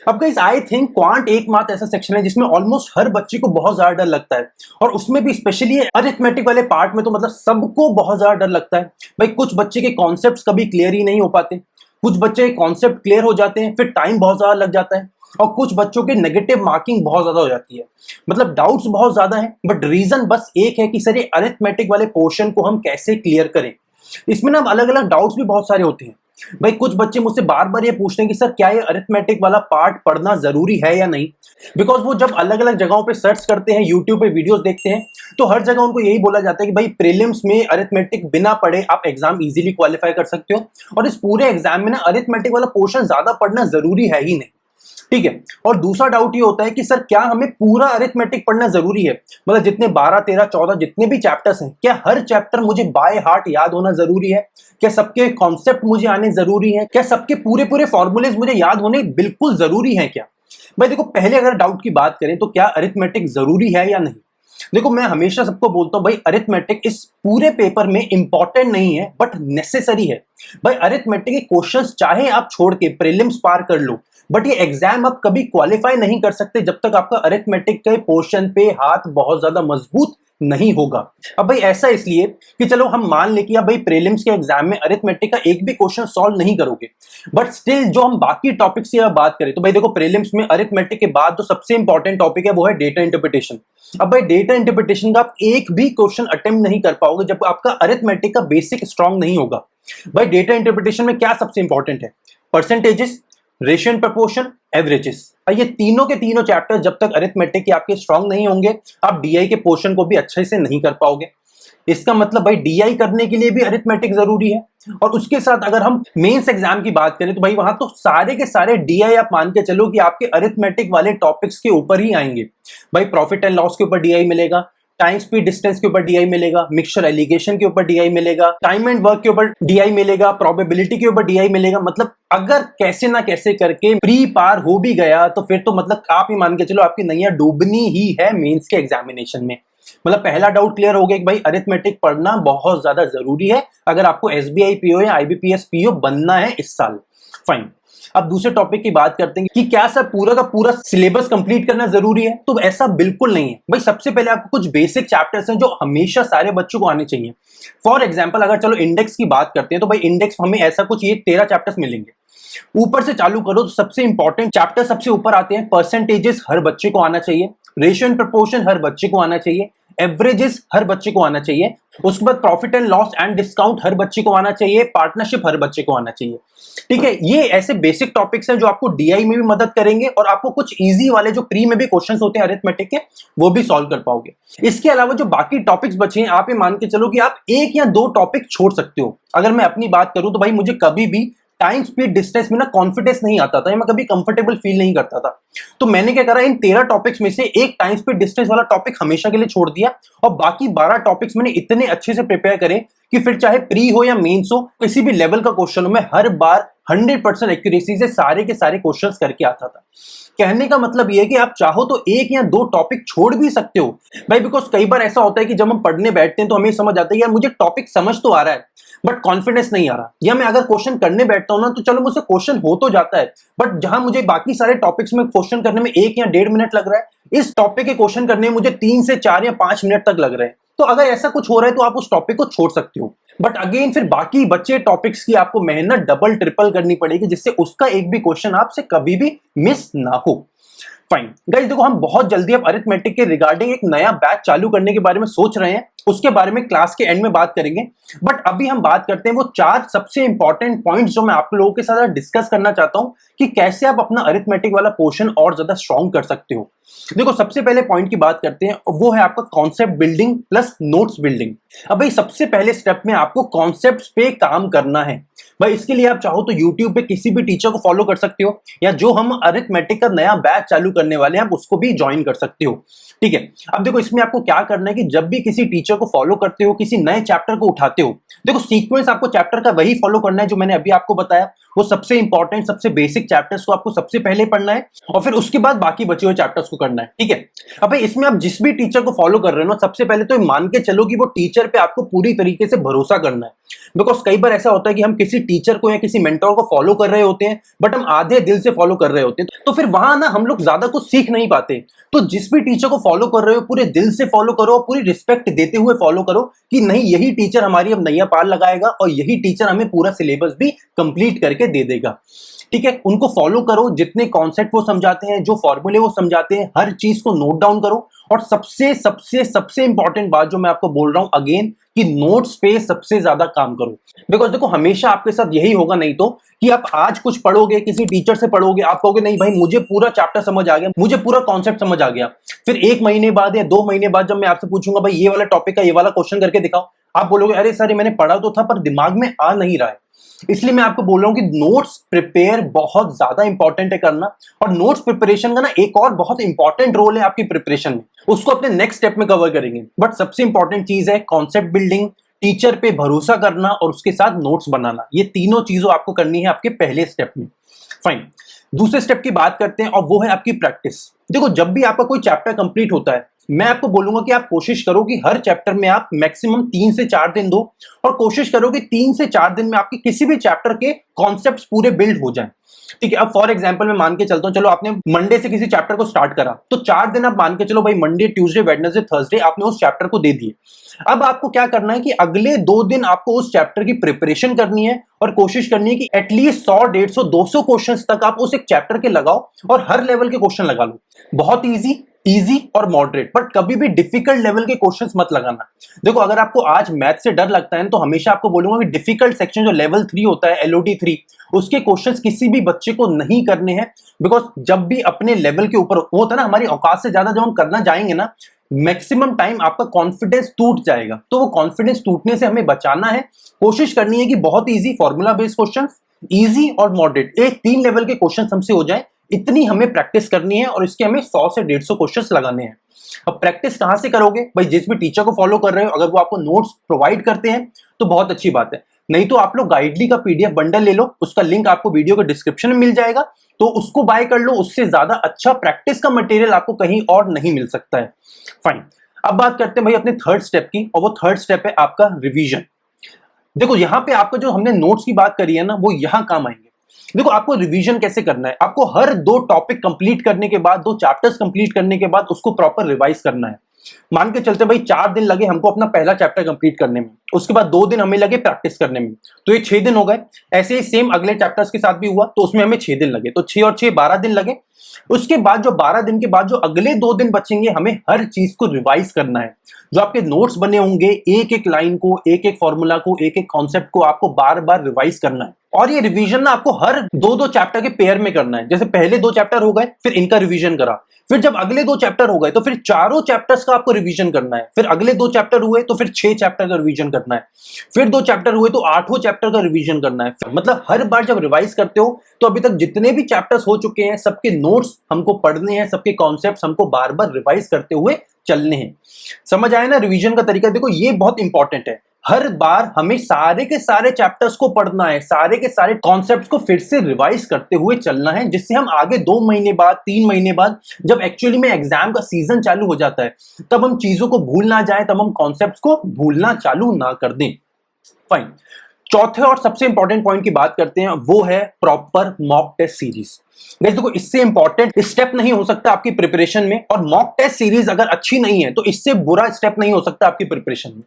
अब guys I think quant एकमात्र ऐसा सेक्शन है जिसमें ऑलमोस्ट हर बच्चे को बहुत ज्यादा डर लगता है, और उसमें भी स्पेशली अरिथमेटिक वाले पार्ट में तो मतलब सबको बहुत ज्यादा डर लगता है। भाई कुछ बच्चे के कॉन्सेप्ट्स कभी क्लियर ही नहीं हो पाते, कुछ बच्चे कॉन्सेप्ट क्लियर हो जाते हैं फिर टाइम बहुत ज्यादा लग जाता है, और कुछ बच्चों के नेगेटिव मार्किंग बहुत ज्यादा हो जाती है। मतलब डाउट्स बहुत ज्यादा है, बट रीजन बस एक है कि सर ये अरिथमेटिक वाले पोर्शन को हम कैसे क्लियर करें। इसमें ना अलग अलग डाउट्स भी बहुत सारे होते हैं। भाई कुछ बच्चे मुझसे बार बार ये पूछते हैं कि सर क्या ये अरिथमेटिक वाला पार्ट पढ़ना जरूरी है या नहीं, बिकॉज वो जब अलग अलग जगहों पे सर्च करते हैं, यूट्यूब पे वीडियोस देखते हैं, तो हर जगह उनको यही बोला जाता है कि भाई प्रीलिम्स में अरिथमेटिक बिना पढ़े आप एग्जाम इजीली क्वालिफाई कर सकते हो, और इस पूरे एग्जाम में ना अरिथमेटिक वाला पोर्शन ज्यादा पढ़ना जरूरी है ही नहीं। ठीक है। और दूसरा डाउट ये होता है कि सर क्या हमें पूरा अरिथमेटिक पढ़ना जरूरी है, मतलब जितने 12 13 14 जितने भी चैप्टर्स हैं, क्या हर चैप्टर मुझे बाय हार्ट याद होना जरूरी है, क्या सबके कॉन्सेप्ट मुझे आने जरूरी है, क्या सबके पूरे पूरे फॉर्मूलेज मुझे याद होने बिल्कुल जरूरी है क्या। भाई देखो पहले अगर डाउट की बात करें तो क्या अरिथमेटिक जरूरी है या नहीं। देखो मैं हमेशा सबको बोलता हूं भाई अरिथमेटिक इस पूरे पेपर में इंपॉर्टेंट नहीं है बट नेसेसरी है। भाई अरिथमेटिक के क्वेश्चंस चाहे आप छोड़ के प्रीलिम्स पार कर लो, बट ये एग्जाम आप कभी क्वालिफाई नहीं कर सकते जब तक आपका अरिथमेटिक के पोर्शन पे हाथ बहुत ज्यादा मजबूत नहीं होगा। अब भाई ऐसा इसलिए कि चलो हम मान ले कि आप भाई प्रीलिम्स के एग्जाम में अरिथमेटिक का एक भी क्वेश्चन सॉल्व नहीं करोगे, बट स्टिल जो हम बाकी टॉपिक्स की बात करें तो भाई देखो प्रीलिम्स में अरिथमेटिक के बाद जो सबसे इंपॉर्टेंट टॉपिक है वो है डेटा इंटरप्रिटेशन। अब भाई डेटा इंटरप्रिटेशन का आप एक भी क्वेश्चन अटेम्प्ट नहीं कर पाओगे जब आपका अरिथमेटिक का बेसिक स्ट्रांग नहीं होगा। भाई डेटा इंटरप्रिटेशन में क्या सबसे इंपॉर्टेंट है, percentages, ratio and proportion, averages. ये तीनों के तीनों चैप्टर जब तक अरिथमेटिक के आपके स्ट्रांग नहीं होंगे आप डीआई के पोर्शन को भी अच्छे से नहीं कर पाओगे। इसका मतलब भाई डीआई करने के लिए भी अरिथमेटिक जरूरी है, और उसके साथ अगर हम मेंस एग्जाम की बात करें तो भाई वहां तो सारे के सारे डीआई आप मान के चलो कि आपके अरिथमेटिक वाले टॉपिक्स के ऊपर ही आएंगे। भाई प्रॉफिट एंड लॉस के ऊपर डीआई मिलेगा, टाइम स्पीड डिस्टेंस के ऊपर डीआई मिलेगा, मिक्सचर एलिगेशन के ऊपर डीआई मिलेगा, टाइम एंड वर्क के ऊपर डीआई मिलेगा, प्रोबेबिलिटी के ऊपर डीआई मिलेगा। मतलब अगर कैसे ना कैसे करके प्री पार हो भी गया तो फिर तो मतलब आप ही मान के चलो आपकी नैया डूबनी ही है मेंस के एग्जामिनेशन में। मतलब पहला डाउट क्लियर हो गया कि भाई अरिथमेटिक पढ़ना बहुत ज्यादा जरूरी है अगर आपको एसबीआई पीओ या आईबीपीएस पीओ बनना है इस साल। फाइन। अब दूसरे टॉपिक की बात करते हैं कि क्या सर पूरा का पूरा सिलेबस कंप्लीट करना जरूरी है, तो ऐसा बिल्कुल नहीं है। भाई सबसे पहले आपको कुछ बेसिक चैप्टर्स हैं जो हमेशा सारे बच्चों को आने चाहिए। फॉर एग्जांपल अगर चलो इंडेक्स की बात करते हैं तो भाई इंडेक्स हमें ऐसा कुछ ये 13 चैप्टर्स मिलेंगे। ऊपर से चालू करो तो सबसे इंपॉर्टेंट चैप्टर सबसे ऊपर आते हैं, परसेंटेजेस हर बच्चे को आना चाहिए, रेशियो एंड प्रपोर्शन हर बच्चे को आना चाहिए, एवरेजेस हर बच्चे को आना चाहिए, उसके बाद profit and loss and discount हर बच्चे को आना चाहिए, पार्टनरशिप हर बच्चे को आना चाहिए। ठीक है, ये ऐसे बेसिक टॉपिक्स हैं जो आपको डीआई में भी मदद करेंगे और आपको कुछ इजी वाले जो प्री में भी क्वेश्चंस होते हैं अरिथमेटिक के वो भी सॉल्व कर पाओगे। इसके अलावा जो बाकी टॉपिक्स बचे हैं आप ये मान के चलो कि आप एक या दो टॉपिक छोड़ सकते हो। अगर मैं अपनी बात करूं तो भाई मुझे कभी भी टाइम स्पीड डिस्टेंस में ना कॉन्फिडेंस नहीं आता था, मैं कभी कंफर्टेबल फील नहीं करता था, तो मैंने क्या करा इन 13 टॉपिक्स में से एक टाइम स्पीड डिस्टेंस वाला टॉपिक हमेशा के लिए छोड़ दिया, और बाकी 12 टॉपिक्स मैंने इतने अच्छे से प्रिपेयर करे कि फिर चाहे प्री हो या मेंस हो किसी भी लेवल का क्वेश्चन हो मैं हर बार 100% एक्यूरेसी से सारे के सारे क्वेश्चंस करके आता था। कहने का मतलब ये है कि आप चाहो तो एक या दो टॉपिक छोड़ भी सकते हो भाई, बिकॉज कई बार ऐसा होता है कि जब हम पढ़ने बैठते हैं तो हमें समझ आता है यार मुझे टॉपिक समझ तो आ रहा है बट कॉन्फिडेंस नहीं आ रहा, या मैं अगर क्वेश्चन करने बैठता हूं ना तो चलो मुझसे क्वेश्चन हो तो जाता है बट जहां मुझे बाकी सारे टॉपिक्स में क्वेश्चन करने में 1 या 1.5 मिनट लग रहा है, इस टॉपिक के क्वेश्चन करने में मुझे 3 से 4 या 5 मिनट तक लग रहे हैं। तो अगर ऐसा कुछ हो रहा है तो आप उस टॉपिक को छोड़ सकते हो, बट अगेन फिर बाकी बचे टॉपिक्स की आपको मेहनत डबल ट्रिपल करनी पड़ेगी जिससे उसका एक भी क्वेश्चन आपसे कभी भी मिस ना हो। फाइन गाइस, देखो हम बहुत जल्दी अब अरिथमेटिक के रिगार्डिंग एक नया बैच चालू करने के बारे में सोच रहे हैं, उसके बारे में क्लास के एंड में बात करेंगे, बट अभी हम बात करते हैं वो 4 सबसे इंपॉर्टेंट पॉइंट्स जो मैं आप लोगों के साथ डिस्कस करना चाहता हूं कि कैसे आप अपना अरिथमेटिक वाला पोर्शन और ज्यादा स्ट्रॉन्ग कर सकते हो। देखो सबसे पहले पॉइंट की बात करते हैं, वो है आपका concept building plus notes building. अब भाई सबसे पहले स्टेप में आपको कॉन्सेप्ट्स पे काम करना है। भाई इसके लिए आप चाहो तो YouTube पे किसी भी टीचर को फॉलो कर सकते हो, या जो हम अरिथमेटिक का नया बैच चालू करने वाले हैं आप उसको भी ज्वाइन कर सकते हो। ठीक है, अब देखो इसमें आपको क्या करना है कि जब भी किसी टीचर को फॉलो करते हो, किसी नए चैप्टर को उठाते हो, देखो सीक्वेंस आपको चैप्टर का वही फॉलो करना है जो मैंने अभी आपको बताया, वो सबसे इंपॉर्टेंट सबसे बेसिक चैप्टर्स को आपको सबसे पहले पढ़ना है और फिर उसके बाद बाकी बचे हुए चैप्टर्स को करना है, ठीक है। अब भाई इसमें आप जिस भी टीचर को फॉलो कर रहे हो ना, सबसे पहले तो मान के चलो कि वो टीचर पे आपको पूरी तरीके से भरोसा करना है। बिकॉज कई बार ऐसा होता है कि हम किसी टीचर को या किसी मेंटर को फॉलो कर रहे होते हैं बट हम आधे दिल से फॉलो कर रहे होते हैं, तो फिर वहां ना हम लोग ज्यादा कुछ सीख नहीं पाते। तो जिस भी टीचर को फॉलो कर रहे हो पूरे दिल से फॉलो करो, पूरी रिस्पेक्ट देते हुए फॉलो करो कि नहीं यही टीचर हमारी अब नैया पार लगाएगा और यही टीचर हमें पूरा सिलेबस भी कंप्लीट करके दे देगा, ठीक है। उनको फॉलो करो, जितने कॉन्सेप्ट वो समझाते हैं, जो फॉर्मूले वो समझाते हैं, हर चीज को नोट डाउन करो। और सबसे सबसे सबसे इंपॉर्टेंट बात जो मैं आपको बोल रहा हूं अगेन, कि नोट्स पे सबसे ज्यादा काम करो। बिकॉज देखो हमेशा आपके साथ यही होगा नहीं तो, कि आप आज कुछ पढ़ोगे, किसी टीचर से पढ़ोगे, आप कहोगे नहीं भाई मुझे पूरा चैप्टर समझ आ गया, मुझे पूरा कॉन्सेप्ट समझ आ गया। फिर 1 महीने बाद या 2 महीने बाद जब मैं आपसे पूछूंगा भाई ये वाला टॉपिक का ये वाला क्वेश्चन करके दिखाओ, आप बोलोगे अरे सर ये मैंने पढ़ा तो था पर दिमाग में आ नहीं रहा है। इसलिए मैं आपको बोल रहा हूं कि नोट्स प्रिपेयर बहुत ज्यादा इंपॉर्टेंट है करना। और नोट्स प्रिपरेशन का ना एक और बहुत इंपॉर्टेंट रोल है आपकी प्रिपरेशन में, उसको अपने नेक्स्ट स्टेप में कवर करेंगे। बट सबसे इंपॉर्टेंट चीज है कॉन्सेप्ट बिल्डिंग, टीचर पे भरोसा करना और उसके साथ नोट्स बनाना। ये तीनों चीजों आपको करनी है आपके पहले स्टेप में। फाइन, दूसरे स्टेप की बात करते हैं और वो है आपकी प्रैक्टिस। देखो जब भी आपका कोई चैप्टर कंप्लीट होता है, मैं आपको बोलूंगा कि आप कोशिश करो कि हर चैप्टर में आप मैक्सिमम 3 से 4 दिन दो और कोशिश करो कि 3 से 4 दिन में आपके किसी भी चैप्टर के कॉन्सेप्ट्स पूरे बिल्ड हो जाएं, ठीक है। अब फॉर एग्जांपल मैं मान के चलता हूं, चलो आपने मंडे से किसी चैप्टर को स्टार्ट करा तो 4 दिन आप मान के चलो भाई मंडे ट्यूसडे वेडनेसडे थर्सडे आपने उस चैप्टर को दे दिए। अब आपको क्या करना है कि अगले 2 दिन आपको उस चैप्टर की प्रिपरेशन करनी है और कोशिश करनी है कि एटलीस्ट 100 150 200 क्वेश्चंस तक आप उस एक चैप्टर के लगाओ और हर लेवल के क्वेश्चन लगा लो। बहुत इजी और मॉडरेट, बट कभी भी डिफिकल्ट लेवल के क्वेश्चंस मत लगाना। देखो अगर आपको आज मैथ से डर लगता है तो हमेशा आपको बोलूंगा कि डिफिकल्ट सेक्शन जो लेवल 3 होता है LOD 3 उसके क्वेश्चंस किसी भी बच्चे को नहीं करने हैं। बिकॉज जब भी अपने लेवल के ऊपर वो होता है ना, हमारी औकात से ज्यादा जब हम करना जाएंगे ना, मैक्सिमम टाइम आपका कॉन्फिडेंस टूट जाएगा। तो वो कॉन्फिडेंस टूटने से हमें बचाना है। कोशिश करनी है कि बहुत easy formula based questions, easy और मॉडरेट, एक 3 लेवल के क्वेश्चंस हमसे हो जाए, इतनी हमें प्रैक्टिस करनी है और इसके हमें 100 से 150 क्वेश्चंस लगाने हैं। अब प्रैक्टिस कहां से करोगे भाई? जिस भी टीचर को फॉलो कर रहे हो, अगर वो आपको नोट्स प्रोवाइड करते हैं तो बहुत अच्छी बात है, नहीं तो आप लोग गाइडली का PDF बंडल ले लो, उसका लिंक आपको वीडियो के डिस्क्रिप्शन में मिल जाएगा, तो उसको बाय कर लो। उससे ज्यादा अच्छा प्रैक्टिस का मटेरियल आपको कहीं और नहीं मिल सकता है। फाइन, अब बात करते हैं भाई अपने थर्ड स्टेप की, और वो थर्ड स्टेप है आपका रिवीजन। देखो यहां पे आपका जो हमने नोट्स की बात करी है ना, वो यहां काम आएंगे। देखो आपको रिवीजन कैसे करना है, आपको हर 2 टॉपिक कंप्लीट करने के बाद, 2 चैप्टर्स कंप्लीट करने के बाद उसको प्रॉपर रिवाइज करना है। मान के चलते भाई 4 दिन लगे हमको अपना पहला चैप्टर कंप्लीट करने में, उसके बाद 2 दिन हमें लगे प्रैक्टिस करने में, तो ये 6 दिन हो गए। ऐसे ही सेम अगले चैप्टर्स के साथ भी हुआ, तो उसमें हमें 6 दिन लगे, तो 6 और 6 12 दिन लगे। उसके बाद जो 12 दिन के बाद जो अगले 2 दिन बचेंगे, हमें हर चीज को रिवाइज करना है। जो आपके नोट्स बने होंगे, एक एक लाइन को, एक एक फॉर्मूला को, एक एक कॉन्सेप्ट को आपको बार बार रिवाइज करना है। और ये रिवीजन ना आपको हर 2-2 चैप्टर के पेयर में करना है। जैसे पहले 2 चैप्टर हो गए, फिर इनका रिवीजन करा, फिर जब अगले 2 चैप्टर हो गए तो फिर चारों चैप्टर्स का आपको रिवीजन करना है, फिर अगले 2 चैप्टर हुए तो फिर 6 चैप्टर का रिवीजन करना है, फिर 2 चैप्टर हुए तो 8 चैप्टर का रिवीजन करना है। मतलब हर बार जब रिवाइज करते हो तो अभी तक जितने भी चैप्टर्स हो चुके हैं सबके नोट्स हमको पढ़ने हैं, सबके कॉन्सेप्ट्स हमको बार बार रिवाइज करते हुए चलने हैं। समझ आया ना रिवीजन का तरीका? देखो ये बहुत इंपॉर्टेंट है। हर बार हमें सारे के सारे चैप्टर्स को पढ़ना है, सारे के सारे कॉन्सेप्ट्स को फिर से रिवाइज करते हुए चलना है, जिससे हम आगे 2 महीने बाद, 3 महीने बाद, जब एक्चुअली में एग्जाम का सीजन चालू हो जाता है, तब हम चीजों को भूल ना जाए, तब हम कॉन्सेप्ट्स को भूलना चालू ना कर दें। फाइन, चौथे और सबसे इंपॉर्टेंट पॉइंट की बात करते हैं, वो है proper mock test series. Guys देखो इससे इंपॉर्टेंट स्टेप नहीं हो सकता आपकी प्रिपरेशन में, और मॉक टेस्ट सीरीज अगर अच्छी नहीं है तो इससे बुरा स्टेप नहीं हो सकता आपकी प्रिपरेशन में।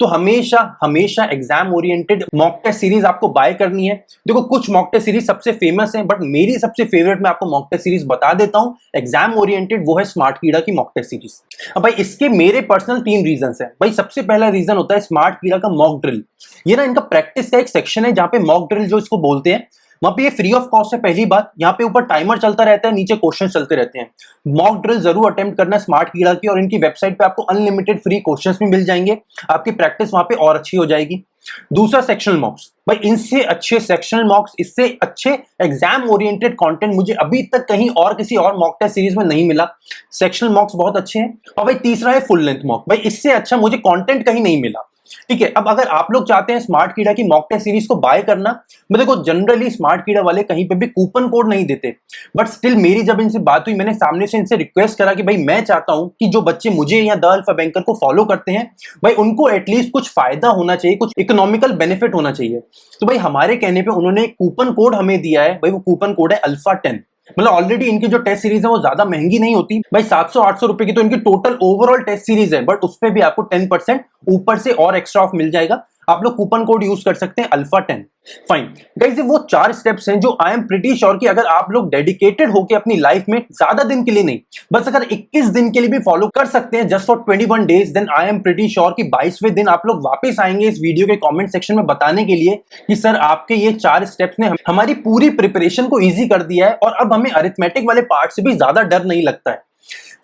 तो हमेशा हमेशा exam oriented mock test series आपको बाय करनी है। देखो कुछ मॉक टेस्ट सीरीज सबसे फेमस है, बट मेरी सबसे फेवरेट मैं आपको मॉक टेस्ट सीरीज बता देता हूं एग्जाम ओरिएंटेड, वो है स्मार्ट कीड़ा की मॉक टेस्ट सीरीज। अब भाई इसके मेरे पर्सनल 3 रीजन है। भाई सबसे पहला रीजन होता है स्मार्ट कीड़ा का मॉक ड्रिल। ये ना इनका प्रैक्टिस का एक सेक्शन है जहां पे मॉक ड्रिल जो इसको बोलते हैं, वहां पे ये फ्री ऑफ कॉस्ट है। पहली बात, यहाँ पे ऊपर टाइमर चलता रहता है, नीचे क्वेश्चन चलते रहते हैं। मॉक ड्रिल जरूर अटेम्प्ट करना स्मार्ट कीड़ा की, और इनकी वेबसाइट पे आपको अनलिमिटेड फ्री क्वेश्चंस भी मिल जाएंगे, आपकी प्रैक्टिस वहां पे और अच्छी हो जाएगी। दूसरा सेक्शनल मॉक्स, भाई इनसे अच्छे सेक्शनल मॉक्स, इससे अच्छे एग्जाम ओरिएंटेड कंटेंट मुझे अभी तक कहीं और किसी और मॉक टेस्ट सीरीज में नहीं मिला। सेक्शनल मॉक्स बहुत अच्छे हैं। और भाई तीसरा है फुल लेंथ मॉक, भाई इससे अच्छा मुझे कंटेंट कहीं नहीं मिला। ठीक है, अब अगर आप लोग चाहते हैं स्मार्ट कीड़ा की मॉक टेस्ट सीरीज को बाय करना, मैं देखो जनरली स्मार्ट कीड़ा वाले कहीं पे भी कूपन कोड नहीं देते, बट स्टिल मेरी जब इनसे बात हुई, मैंने सामने से इनसे रिक्वेस्ट करा कि भाई मैं चाहता हूं कि जो बच्चे मुझे या द अल्फा बैंकर को फॉलो करते हैं, भाई उनको एटलीस्ट कुछ फायदा होना चाहिए, कुछ इकोनॉमिकल बेनिफिट होना चाहिए। तो भाई हमारे कहने पे उन्होंने एक कूपन कोड हमें दिया है, भाई वो कूपन कोड है अल्फा 10। मतलब ऑलरेडी इनकी जो टेस्ट सीरीज है वो ज्यादा महंगी नहीं होती भाई, 700-800 रुपए की तो इनकी टोटल ओवरऑल टेस्ट सीरीज है, बट उसपे भी आपको 10% ऊपर से और एक्स्ट्रा ऑफ मिल जाएगा। आप लोग कूपन कोड यूज कर सकते हैं अल्फा 10। फाइन गाइस, ये वो 4 स्टेप्स हैं जो आई एम प्रीटी श्योर कि अगर आप लोग डेडिकेटेड होके अपनी लाइफ में ज्यादा दिन के लिए नहीं, बस अगर 21 दिन के लिए भी फॉलो कर सकते हैं just for 21 days, then I am pretty sure कि 22वें दिन आप लोग वापस आएंगे इस वीडियो के कमेंट सेक्शन में बताने के लिए कि सर आपके ये 4 स्टेप्स ने हमारी पूरी प्रिपरेशन को ईजी कर दिया है और अब हमें अरिथमेटिक वाले पार्ट से भी ज्यादा डर नहीं लगता है।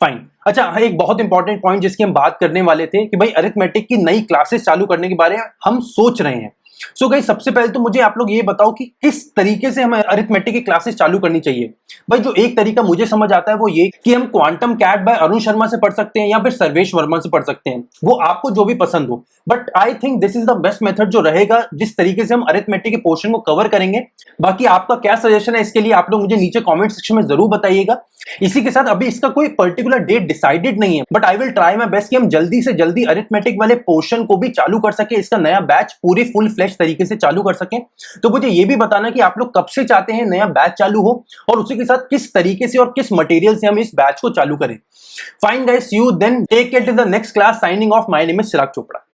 फाइन, अच्छा एक बहुत इंपॉर्टेंट पॉइंट जिसकी हम बात करने वाले थे कि भाई अरिथमेटिक की नई क्लासेस चालू करने के बारे में हम सोच रहे हैं। सो गाइस, सबसे पहले तो मुझे आप लोग ये बताओ कि किस तरीके से हमें अरिथमेटिक की क्लासेस चालू करनी चाहिए। भाई जो एक तरीका मुझे समझ आता है वो ये कि हम Quantum CAT by Arun Sharma से पढ़ सकते हैं या फिर सर्वेश वर्मा से पढ़ सकते हैं, वो आपको जो भी पसंद हो, but I think this is the best method जो रहेगा जिस तरीके से हम अरिथमेटिक के पोर्शन को कवर करेंगे। बाकी आपका क्या सजेशन है इसके लिए आप लोग मुझे नीचे कॉमेंट सेक्शन में जरूर बताइएगा। इसी के साथ अभी इसका कोई पर्टिकुलर डेट डिसाइडेड नहीं है, but I will try my best कि हम जल्दी से जल्दी अरिथमेटिक वाले पोर्शन को भी चालू कर सके, इसका नया बैच पूरी फुल फ्लेश तरीके से चालू कर सके। तो मुझे ये भी बताना कि आप लोग कब से चाहते हैं नया बैच चालू हो और उसी के साथ किस तरीके से और किस मटेरियल से हम इस बैच को चालू करें। Fine guys, see you then, take care till the next class, signing off, my name is Chirag Chopra.